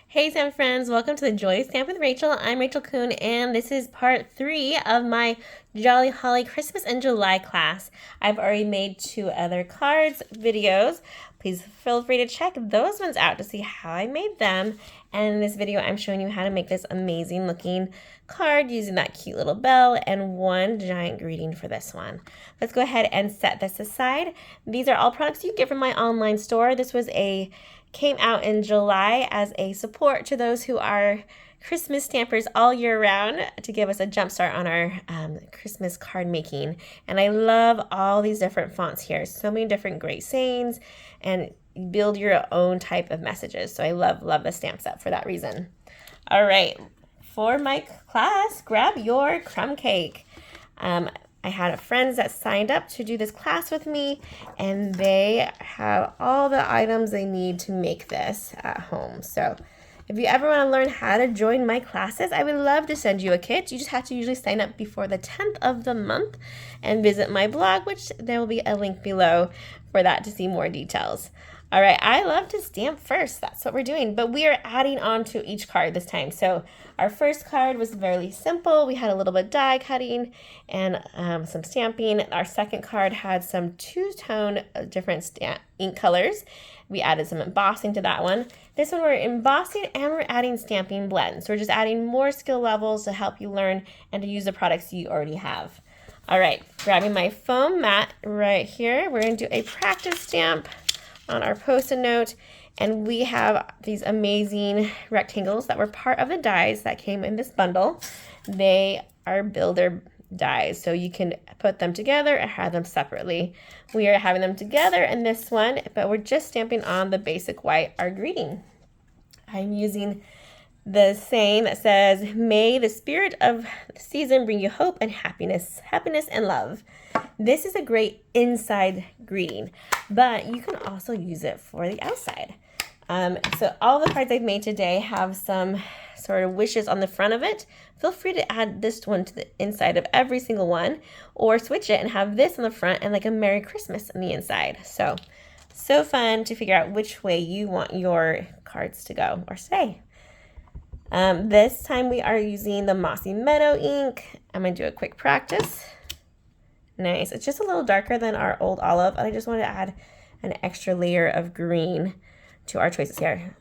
Hey Stamp friends, welcome to the Joy of Stamp with Rachel. I'm Rachel Coon and this is part 3 of my Jolly Holly Christmas in July class. I've already made 2 other cards videos. Please feel free to check those ones out to see how I made them. And in this video I'm showing you how to make this amazing looking card using that cute little bell and one giant greeting for this one. Let's go ahead and set this aside. These are all products you get from my online store. This came out in July as a support to those who are Christmas stampers all year round to give us a jump start on our Christmas card making. And I love all these different fonts here. So many different great sayings and build your own type of messages. So I love the stamp set for that reason. All right, for my class, grab your crumb cake. I had friends that signed up to do this class with me, and they have all the items they need to make this at home. So if you ever want to learn how to join my classes, I would love to send you a kit. You just have to usually sign up before the 10th of the month and visit my blog, which there will be a link below for that to see more details. All right, I love to stamp first. That's what we're doing, but we are adding on to each card this time. So our first card was very simple. We had a little bit of die cutting and some stamping. Our second card had some two-tone different ink colors. We added some embossing to that one. This one we're embossing and we're adding stamping blends. So we're just adding more skill levels to help you learn and to use the products you already have. All right, grabbing my foam mat right here. We're gonna do a practice stamp on our Post-it note, and we have these amazing rectangles that were part of the dies that came in this bundle. They are builder dies, so you can put them together or have them separately. We are having them together in this one, but we're just stamping on the basic white, our greeting. I'm using the saying that says, "May the spirit of the season bring you hope and happiness and love." This is a great inside greeting, but you can also use it for the outside. So all the cards I've made today have some sort of wishes on the front of it. Feel free to add this one to the inside of every single one, or switch it and have this on the front and like a Merry Christmas on the inside. So fun to figure out which way you want your cards to go or say. This time we are using the Mossy Meadow ink. I'm going to do a quick practice. Nice. It's just a little darker than our old olive, and I just wanted to add an extra layer of green to our choices here.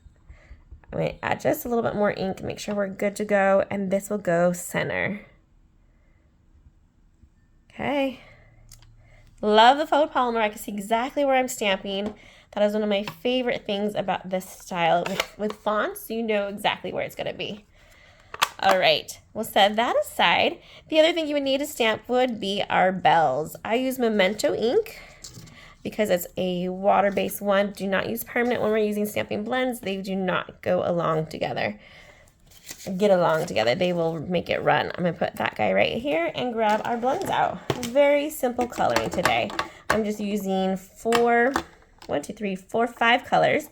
I'm going to add just a little bit more ink, make sure we're good to go, and this will go center. Okay. Love the photopolymer. I can see exactly where I'm stamping. That is one of my favorite things about this style. With fonts, you know exactly where it's going to be. All right, we'll set that aside. The other thing you would need to stamp would be our bells. I use Memento ink because it's a water-based one. Do not use permanent when we're using stamping blends. They do not get along together. They will make it run. I'm gonna put that guy right here and grab our blends out. Very simple coloring today. I'm just using 5 colors.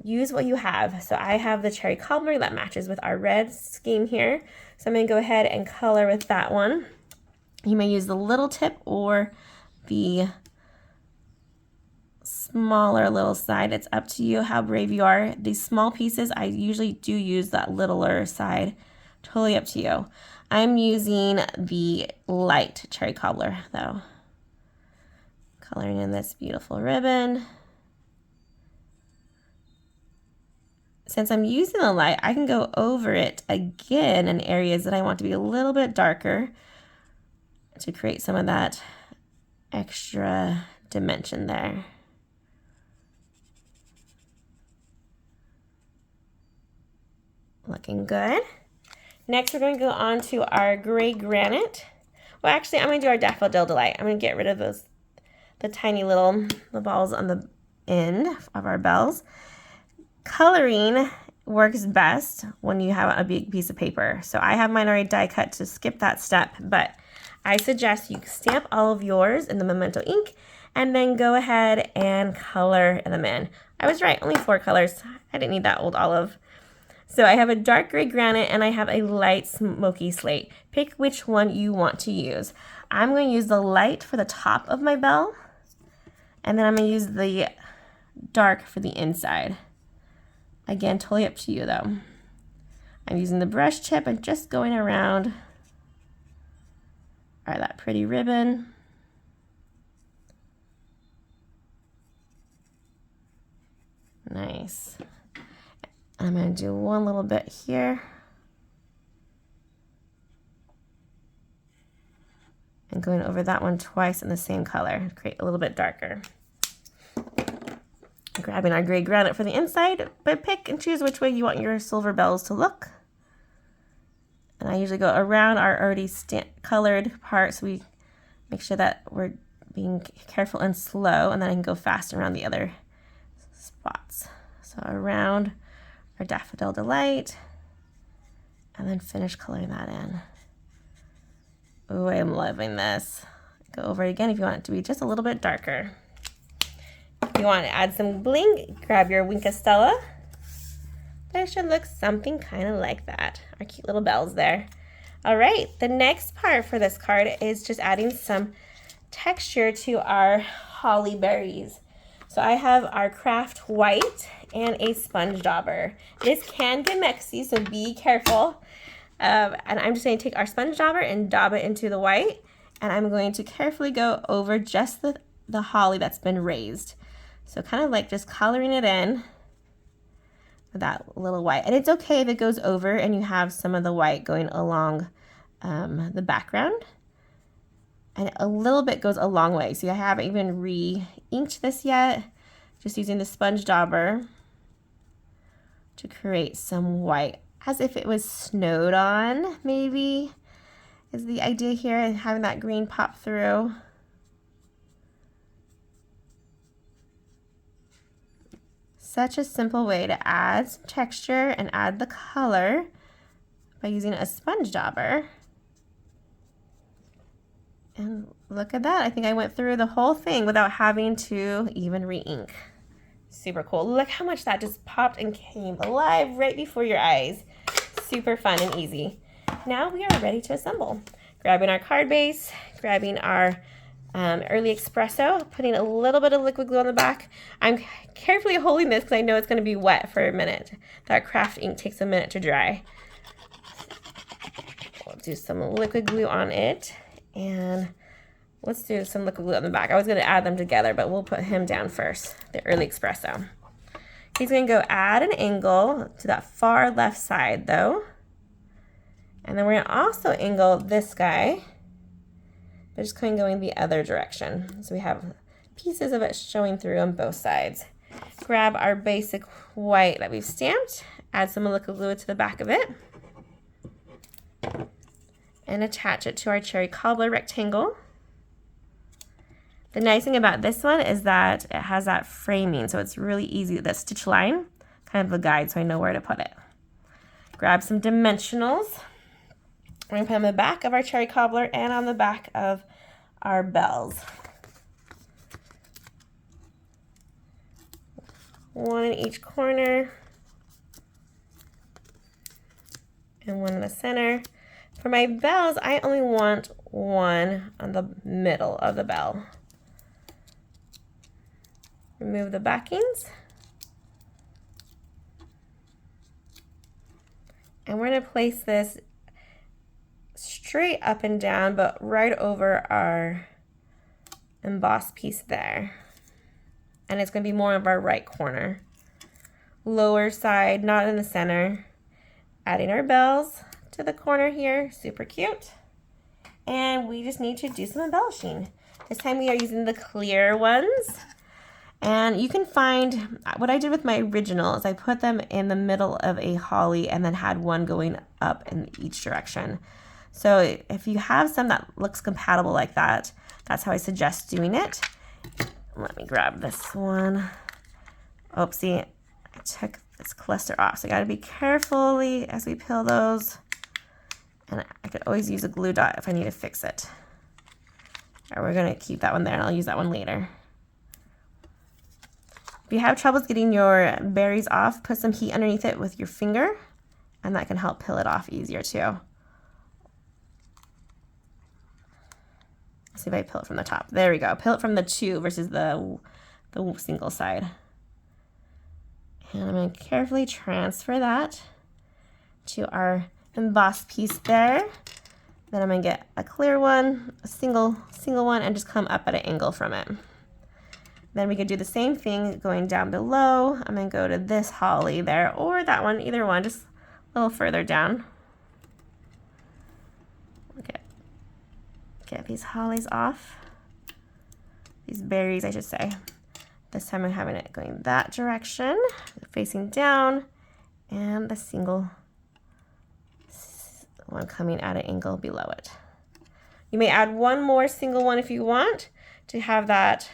Use what you have. So I have the cherry cobbler that matches with our red scheme here. So I'm going to go ahead and color with that one. You may use the little tip or the smaller little side. It's up to you how brave you are. These small pieces, I usually do use that littler side. Totally up to you. I'm using the light cherry cobbler though. Coloring in this beautiful ribbon. Since I'm using the light, I can go over it again in areas that I want to be a little bit darker to create some of that extra dimension there. Looking good. Next, we're going to go on to our gray granite. Well, actually, I'm going to do our daffodil delight. I'm going to get rid of the tiny little balls on the end of our bells. Coloring works best when you have a big piece of paper. So I have mine already die cut to skip that step, but I suggest you stamp all of yours in the Memento ink and then go ahead and color them in. I was right, only 4 colors. I didn't need that old olive. So I have a dark gray granite and I have a light smoky slate. Pick which one you want to use. I'm going to use the light for the top of my bell, and then I'm going to use the dark for the inside. Again, totally up to you though. I'm using the brush tip and just going around that pretty ribbon. Nice. I'm going to do one little bit here. And going over that one twice in the same color, create a little bit darker. Grabbing our gray granite for the inside, but pick and choose which way you want your silver bells to look. And I usually go around our already colored part, so we make sure that we're being careful and slow, and then I can go fast around the other spots. So around our Daffodil Delight, and then finish coloring that in. Ooh, I'm loving this. Go over it again if you want it to be just a little bit darker. If you want to add some bling, grab your Wink of Stella. That should look something kind of like that. Our cute little bells there. All right, the next part for this card is just adding some texture to our holly berries. So I have our craft white and a sponge dauber. This can get messy, so be careful. And I'm just going to take our sponge dauber and daub it into the white, and I'm going to carefully go over just the holly that's been raised. So kind of like just coloring it in with that little white. And it's okay if it goes over and you have some of the white going along the background. And a little bit goes a long way. So I haven't even re-inked this yet. Just using the sponge dauber to create some white, as if it was snowed on, maybe, is the idea here, and having that green pop through. Such a simple way to add some texture and add the color by using a sponge dauber. And look at that. I think I went through the whole thing without having to even re-ink. Super cool. Look how much that just popped and came alive right before your eyes. Super fun and easy. Now we are ready to assemble. Grabbing our card base, grabbing our early espresso, putting a little bit of liquid glue on the back. I'm carefully holding this because I know it's going to be wet for a minute. That craft ink takes a minute to dry. We'll do some liquid glue on it, and let's do some liquid glue on the back. I was going to add them together, but we'll put him down first, the early espresso. He's going to go add an angle to that far left side though. And then we're going to also angle this guy, but just kind of going the other direction. So we have pieces of it showing through on both sides. Grab our basic white that we've stamped, add some liquid glue to the back of it, and attach it to our cherry cobbler rectangle. The nice thing about this one is that it has that framing, so it's really easy, that stitch line, kind of a guide so I know where to put it. Grab some dimensionals. We're going to put them on the back of our cherry cobbler and on the back of our bells. One in each corner and one in the center. For my bells, I only want one on the middle of the bell. Remove the backings. And we're going to place this straight up and down, but right over our embossed piece there. And it's going to be more of our right corner. Lower side, not in the center. Adding our bells to the corner here, super cute. And we just need to do some embellishing. This time we are using the clear ones. And you can find, what I did with my original is I put them in the middle of a holly and then had one going up in each direction. So if you have some that looks compatible like that, that's how I suggest doing it. Let me grab this one. Oopsie, I took this cluster off. So I gotta be carefully as we peel those. And I could always use a glue dot if I need to fix it. All right, we're gonna keep that one there and I'll use that one later. If you have troubles getting your berries off, put some heat underneath it with your finger, and that can help peel it off easier too. Let's see if I peel it from the top. There we go. Peel it from the two versus the single side. And I'm going to carefully transfer that to our embossed piece there. Then I'm going to get a clear one, a single one, and just come up at an angle from it. Then we could do the same thing going down below. I'm going to go to this holly there, or that one, either one, just a little further down. Okay. Get these hollies off. These berries, I should say. This time I'm having it going that direction, facing down, and the single one coming at an angle below it. You may add one more single one if you want to have that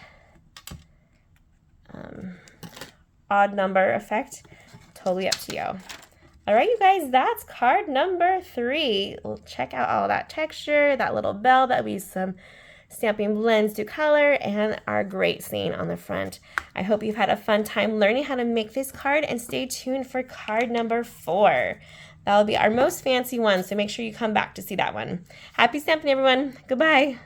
odd number effect. Totally up to you. All right, you guys, that's card number 3. We'll check out all that texture, that little bell that we use some stamping blends to color, and our great saying on the front. I hope you've had a fun time learning how to make this card, and stay tuned for card number 4. That'll be our most fancy one, so make sure you come back to see that one. Happy stamping, everyone. Goodbye.